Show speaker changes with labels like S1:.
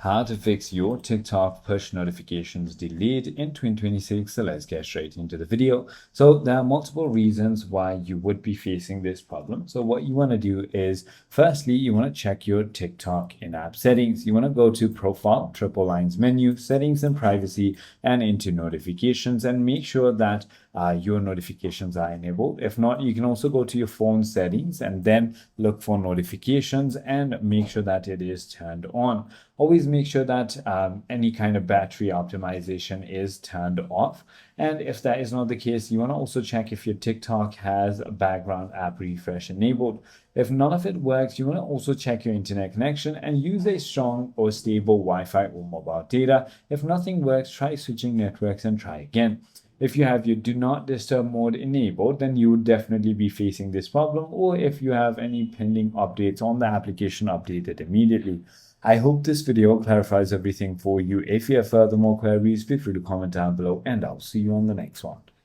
S1: How to fix your TikTok push notifications delayed in 2026. So let's get straight into the video. So there are multiple reasons why you would be facing this problem. So what you want to do is, firstly, you want to check your TikTok in-app settings. You want to go to Profile, Triple Lines menu, Settings and Privacy, and into Notifications, and make sure that your notifications are enabled. If not, you can also go to your phone settings and then look for notifications and make sure that it is turned on. Always make sure that any kind of battery optimization is turned off. And if that is not the case, you want to also check if your TikTok has a background app refresh enabled. If none of it works, you want to also check your internet connection and use a strong or stable Wi-Fi or mobile data. If nothing works, try switching networks and try again. If you have your do not disturb mode enabled, then you would definitely be facing this problem, or if you have any pending updates on the application, update it immediately. I hope this video clarifies everything for you. If you have further more queries, feel free to comment down below and I'll see you on the next one.